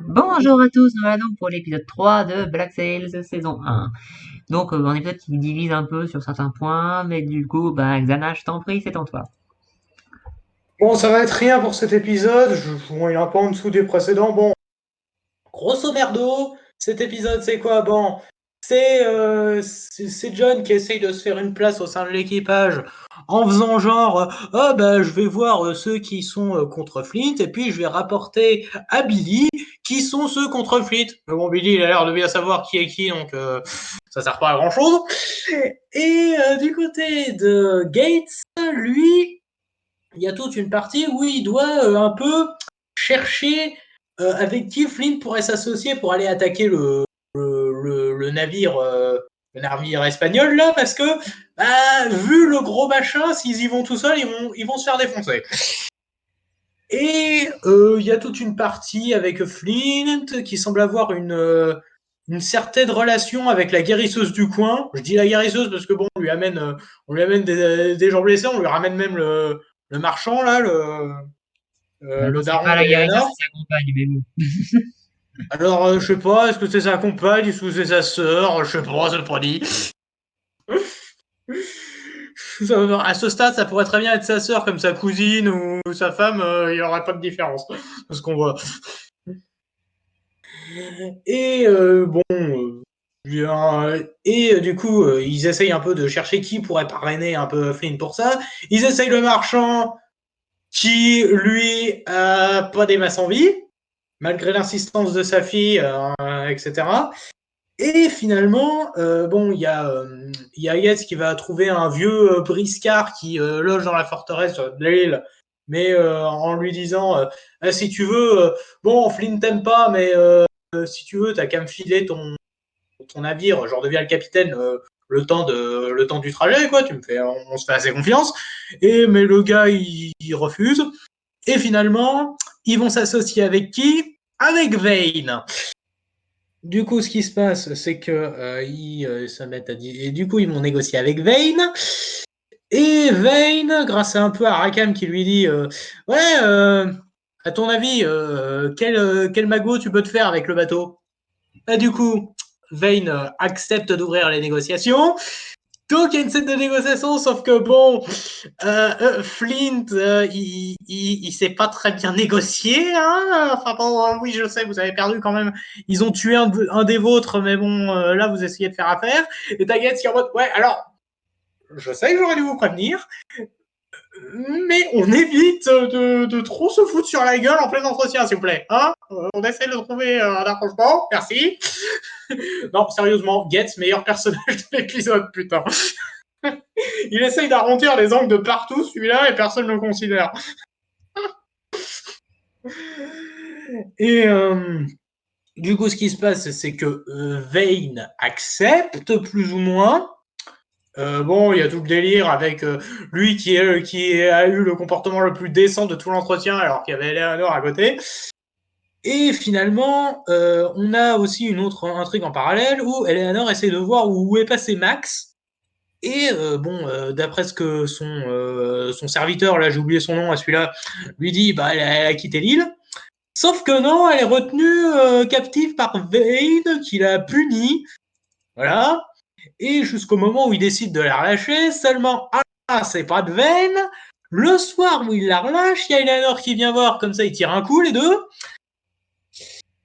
Bonjour à tous, voilà donc pour l'épisode 3 de Black Sails saison 1. Donc un épisode qui divise un peu sur certains points, mais du coup, Xana, je t'en prie, c'est en toi. Bon, ça va être rien pour cet épisode. Bon, il est un peu en dessous des précédents. Bon, grosso merdo, cet épisode, c'est quoi? Bon, c'est John qui essaye de se faire une place au sein de l'équipage en faisant genre, ah bah je vais voir ceux qui sont contre Flint et puis je vais rapporter à Billy qui sont ceux contre Flint. Mais bon, Billy, il a l'air de bien savoir qui est qui, donc ça sert pas à grand chose. Et du côté de Gates, lui, il y a toute une partie où il doit un peu chercher avec qui Flint pourrait s'associer pour aller attaquer le navire espagnol là, parce que vu le gros machin, s'ils y vont tout seuls, ils vont se faire défoncer. Et il y a toute une partie avec Flint qui semble avoir une certaine relation avec la guérisseuse du coin. Je dis la guérisseuse parce que bon, on lui amène des gens blessés, on lui ramène même le marchand là, le C'est daron pas la guérisseuse, d'Eleanor. c'est sa compagne, mais bon. Alors je sais pas, est-ce que c'est sa compagne, est-ce que c'est sa sœur, je sais pas, c'est pas dit. À ce stade, ça pourrait très bien être sa sœur comme sa cousine ou sa femme, il n'y aurait pas de différence de ce qu'on voit. Et du coup, ils essayent un peu de chercher qui pourrait parrainer un peu Flynn pour ça. Ils essayent le marchand qui, lui, a pas des masses en vie, malgré l'insistance de sa fille, etc. Et finalement, il y a Yates qui va trouver un vieux briscard qui loge dans la forteresse de l'île, mais en lui disant ah, si tu veux, bon, Flynn t'aime pas, mais si tu veux, t'as qu'à me filer ton navire, genre deviens le capitaine le temps du trajet, quoi. On se fait assez confiance. Mais le gars, il refuse. Et finalement, ils vont s'associer avec qui? Avec Vane. Du coup, ce qui se passe, c'est que ils se mettent à dire, et du coup, ils vont négocier avec Vane. Et Vane, grâce à un peu à Rakam qui lui dit, ouais, à ton avis, quel magot tu peux te faire avec le bateau? Et du coup, Vane accepte d'ouvrir les négociations. Donc il y a une scène de négociation, sauf que bon, Flint, il sait pas très bien négocier. Hein, enfin bon, oui, je sais, vous avez perdu quand même. Ils ont tué un des vôtres, mais bon, là, vous essayez de faire affaire. Et Taggart qui est en mode, ouais, alors, je sais que j'aurais dû vous prévenir, mais on évite de trop se foutre sur la gueule en plein entretien, s'il vous plaît. Hein, on essaie de trouver un arrangement, merci. Non, sérieusement, Getz, meilleur personnage de l'épisode, putain. Il essaye d'arrondir les angles de partout, celui-là, et personne ne le considère. Et du coup, ce qui se passe, c'est que Vane accepte plus ou moins. Bon, il y a tout le délire avec lui qui a eu le comportement le plus décent de tout l'entretien, alors qu'il y avait Eleanor à côté. Et finalement, on a aussi une autre intrigue en parallèle où Eleanor essaie de voir où est passé Max. Et d'après ce que son serviteur, là j'ai oublié son nom à celui-là, lui dit, elle a quitté l'île. Sauf que non, elle est retenue captive par Vane, qui l'a punie. Voilà. Et jusqu'au moment où il décide de la relâcher, seulement, c'est pas de Vane. Le soir où il la relâche, il y a Eleanor qui vient voir, comme ça ils tirent un coup les deux.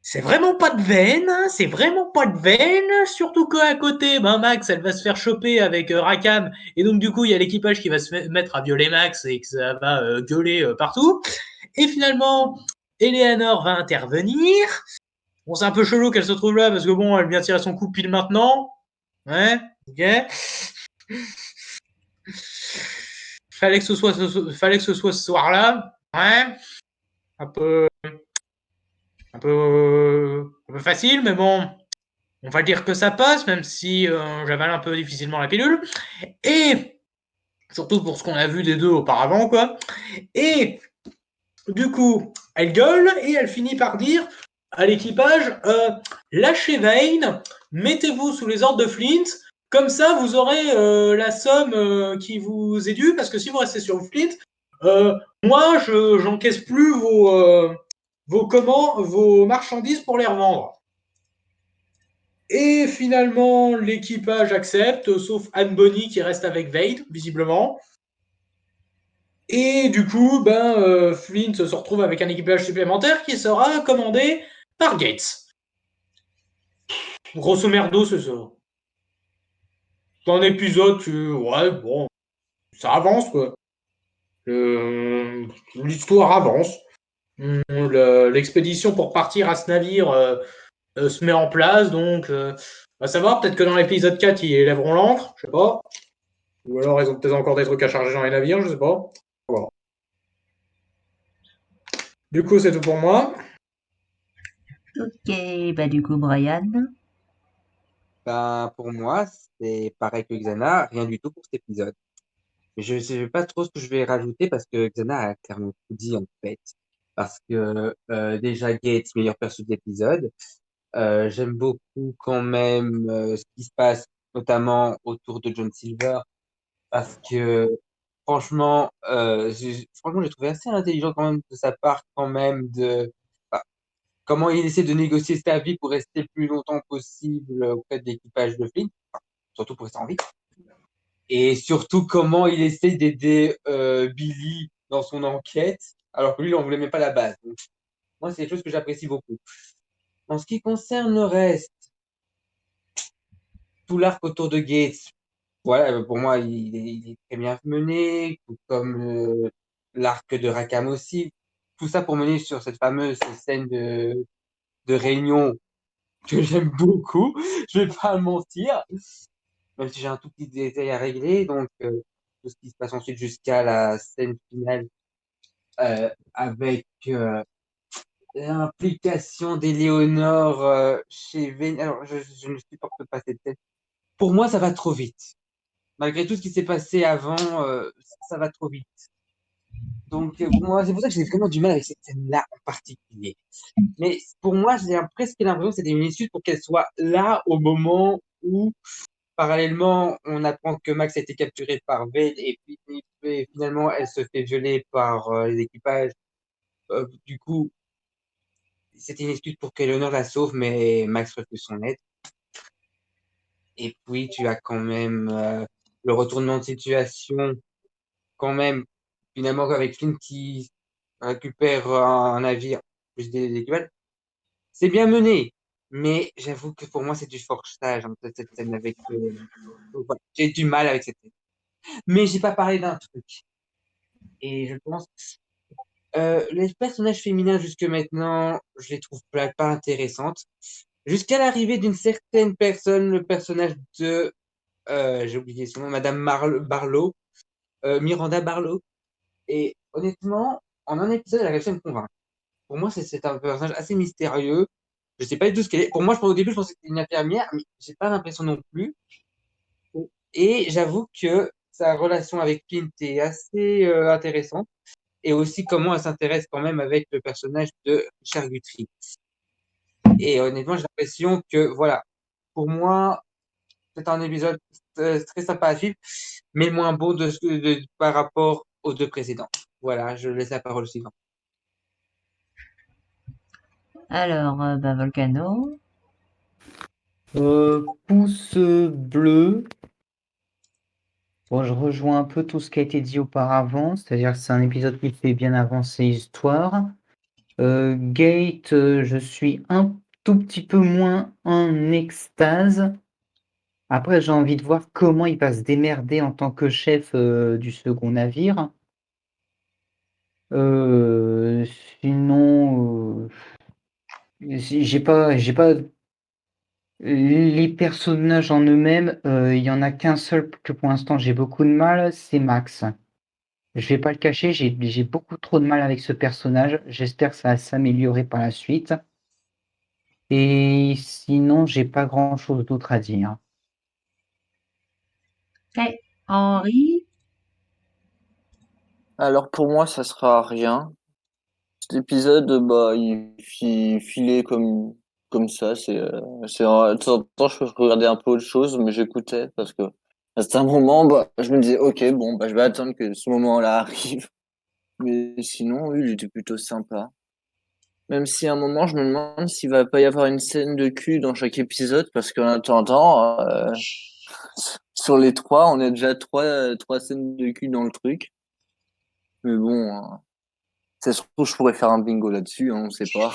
C'est vraiment pas de veine, hein, c'est vraiment pas de veine, surtout qu'à côté, Max, elle va se faire choper avec Rakam, et donc du coup, il y a l'équipage qui va se mettre à violer Max et que ça va gueuler partout. Et finalement, Eleanor va intervenir. Bon, c'est un peu chelou qu'elle se trouve là, parce que bon, elle vient tirer son coup pile maintenant. Ouais, ok. Fallait que ce soit ce soir-là. Ouais, un peu, un peu facile, mais bon, on va dire que ça passe, même si j'avale un peu difficilement la pilule. Et surtout pour ce qu'on a vu des deux auparavant, quoi. Et du coup, elle gueule et elle finit par dire à l'équipage lâchez Vane, mettez-vous sous les ordres de Flint. Comme ça, vous aurez la somme qui vous est due, parce que si vous restez sur Flint, moi, j'encaisse plus vos marchandises pour les revendre. Et finalement, l'équipage accepte, sauf Anne Bonny qui reste avec Wade, visiblement. Et du coup, Flint se retrouve avec un équipage supplémentaire qui sera commandé par Gates. Grosso merdo, c'est ça. C'est un épisode ouais, bon, ça avance, quoi. L'histoire avance. L'expédition pour partir à ce navire se met en place, donc on va savoir, peut-être que dans l'épisode 4, ils lèveront l'ancre, je sais pas. Ou alors ils ont peut-être encore des trucs à charger dans les navires, je sais pas. Voilà. Du coup, c'est tout pour moi. Ok, bah du coup, Brian. Ben, pour moi, c'est pareil que Xana, rien du tout pour cet épisode. Je ne sais pas trop ce que je vais rajouter parce que Xana a clairement tout dit en fait. Parce que déjà Gates, meilleur perso de l'épisode. J'aime beaucoup quand même ce qui se passe, notamment autour de John Silver, parce que franchement, j'ai trouvé assez intelligent quand même de sa part quand même de bah, comment il essaie de négocier sa vie pour rester le plus longtemps possible auprès de l'équipage de Flynn, surtout pour rester en vie. Et surtout comment il essaie d'aider Billy dans son enquête, alors que lui, il n'en voulait même pas la base. Donc, moi, c'est des choses que j'apprécie beaucoup. En ce qui concerne le reste, tout l'arc autour de Gates, voilà, pour moi, il est très bien mené, tout comme l'arc de Rackham aussi. Tout ça pour mener sur cette fameuse scène de réunion que j'aime beaucoup, je vais pas mentir, même si j'ai un tout petit détail à régler. Donc, tout ce qui se passe ensuite jusqu'à la scène finale avec l'implication d'Éléonore chez Vane. Alors, je ne supporte pas cette scène. Pour moi, ça va trop vite. Malgré tout ce qui s'est passé avant, ça va trop vite. Donc, pour moi, c'est pour ça que j'ai vraiment du mal avec cette scène-là en particulier. Mais pour moi, j'ai presque l'impression que c'était une excuse pour qu'elle soit là au moment où, parallèlement, on apprend que Max a été capturé par Vale et puis et finalement, elle se fait violer par les équipages. Du coup, c'était une excuse pour qu'Eleanor la sauve, mais Max refuse son aide. Et puis, tu as quand même le retournement de situation, quand même, finalement, avec Flynn qui récupère un navire plus des équipages. C'est bien mené, mais j'avoue que pour moi, c'est du forçage, en fait, cette scène avec. Donc, voilà, j'ai du mal avec cette scène. Mais j'ai pas parlé d'un truc. Et je pense. Les personnages féminins, jusque maintenant, je les trouve pas intéressantes. Jusqu'à l'arrivée d'une certaine personne, le personnage de. J'ai oublié son nom, Madame Barlow, Miranda Barlow. Et honnêtement, en un épisode, elle a réussi à me convaincre. Pour moi, c'est un personnage assez mystérieux. Je sais pas du tout ce qu'elle est. Pour moi, au début, je pensais que c'était une infirmière, mais j'ai pas l'impression non plus. Et j'avoue que sa relation avec Clint est assez intéressante. Et aussi comment elle s'intéresse quand même avec le personnage de Richard Guthrie. Et honnêtement, j'ai l'impression que, voilà, pour moi, c'est un épisode très sympa à suivre, mais moins beau par rapport aux deux précédents. Voilà, je laisse la parole au suivant. Alors, bah, Volcano. Pouce bleu. Bon, je rejoins un peu tout ce qui a été dit auparavant, c'est-à-dire que c'est un épisode qui fait bien avancer l'histoire. Gate, je suis un tout petit peu moins en extase. Après, j'ai envie de voir comment il va se démerder en tant que chef du second navire. Euh, Sinon, j'ai pas les personnages en eux-mêmes. Il y en a qu'un seul que pour l'instant j'ai beaucoup de mal, c'est Max. Je vais pas le cacher, j'ai beaucoup trop de mal avec ce personnage. J'espère que ça va s'améliorer par la suite. Et sinon, j'ai pas grand-chose d'autre à dire. Ok, Henri. Alors pour moi, ça sera rien. Cet épisode, bah, il filait comme ça. De temps en temps, je regardais un peu autre chose, mais j'écoutais parce que à certains moments, bah, je me disais, ok, bon, bah, je vais attendre que ce moment-là arrive. Mais sinon, oui, il était plutôt sympa. Même si à un moment, je me demande s'il va pas y avoir une scène de cul dans chaque épisode, parce qu'en attendant, sur les 3, on a déjà trois scènes de cul dans le truc. Mais bon, ça se trouve, je pourrais faire un bingo là-dessus, on sait pas.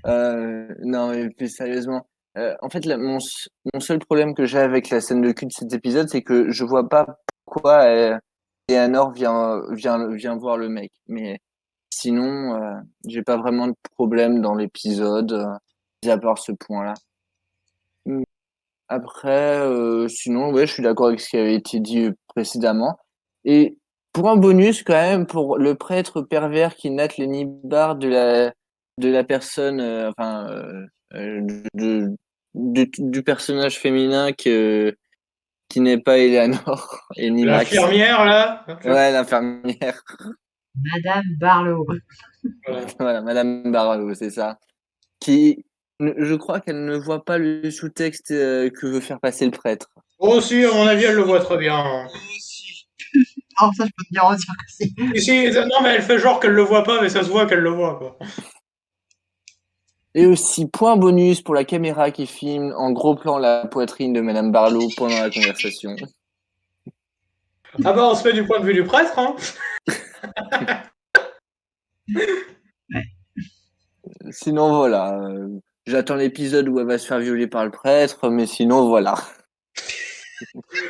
Non, mais plus sérieusement, en fait, mon seul problème que j'ai avec la scène de cul de cet épisode, c'est que je vois pas pourquoi Eleanor vient voir le mec. Mais sinon, j'ai pas vraiment de problème dans l'épisode, mis à part ce point-là. Après, sinon, ouais, je suis d'accord avec ce qui avait été dit précédemment. Et pour un bonus, quand même, pour le prêtre pervers qui natte les nibards de la personne, de, du personnage féminin qui n'est pas Eleanor et ni Max. L'infirmière, là. Ouais, l'infirmière. Madame Barlow. Voilà. Voilà, Madame Barlow, c'est ça. Qui, je crois qu'elle ne voit pas le sous-texte que veut faire passer le prêtre. Oh, si, à mon avis, elle le voit très bien. Alors ça, je peux te garantir que si. Non, mais elle fait genre qu'elle le voit pas, mais ça se voit qu'elle le voit, quoi. Et aussi, point bonus pour la caméra qui filme en gros plan la poitrine de Madame Barlow pendant la conversation. Ah bah, on se met du point de vue du prêtre, hein. Sinon, voilà. J'attends l'épisode où elle va se faire violer par le prêtre, mais sinon, voilà.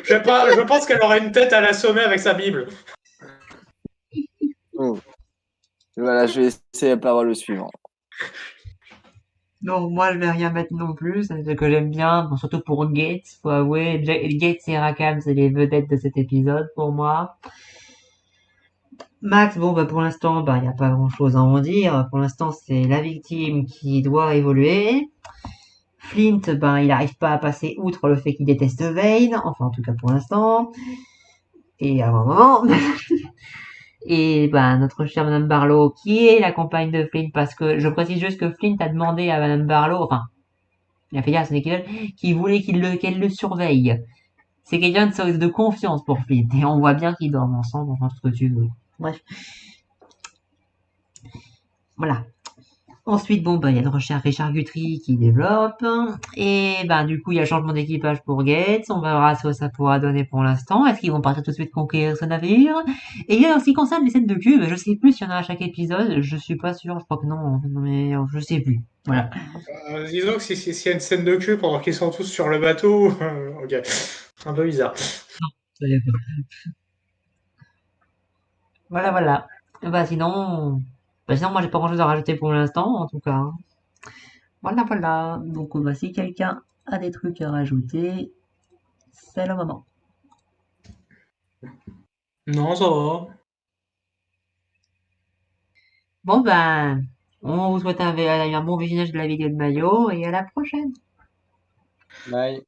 Je pense qu'elle aura une tête à l'assommer avec sa Bible. Oh. Voilà, je vais laisser la parole au suivant. Non, moi je vais rien mettre non plus, c'est ce que j'aime bien, bon, surtout pour Gates, faut avouer, Gates et Rackham c'est les vedettes de cet épisode pour moi. Max, bon bah pour l'instant, bah y a pas grand chose à en dire, pour l'instant c'est la victime qui doit évoluer. Flint, ben il arrive pas à passer outre le fait qu'il déteste Vane, enfin en tout cas pour l'instant, et à un moment. Et ben notre chère Madame Barlow, qui est la compagne de Flint, parce que je précise juste que Flint a demandé à Madame Barlow, enfin il a fait dire à son équivalent, qu'il voulait qu'elle le surveille. C'est quelqu'un de confiance pour Flint. Et on voit bien qu'ils dorment ensemble, enfin tout ce que tu veux. Bref. Voilà. Ensuite, bon, bah, il y a Richard Guthrie qui développe. Et ben, du coup, il y a changement d'équipage pour Gates. On verra ce que ça pourra donner pour l'instant. Est-ce qu'ils vont partir tout de suite conquérir ce navire? Et en ce qui concerne les scènes de cube, je sais plus s'il y en a à chaque épisode. Je suis pas sûr. Je crois que non. Mais je sais plus. Voilà. Disons que s'il y a une scène de cul pendant qu'ils sont tous sur le bateau, ok. Un peu bizarre. Voilà, voilà. Bah sinon, moi j'ai pas grand chose à rajouter pour l'instant, en tout cas. Voilà, voilà. Donc, bah, si quelqu'un a des trucs à rajouter, c'est le moment. Non, ça va. Bon, ben, on vous souhaite un bon visionnage de la vidéo de Mayo et à la prochaine. Bye.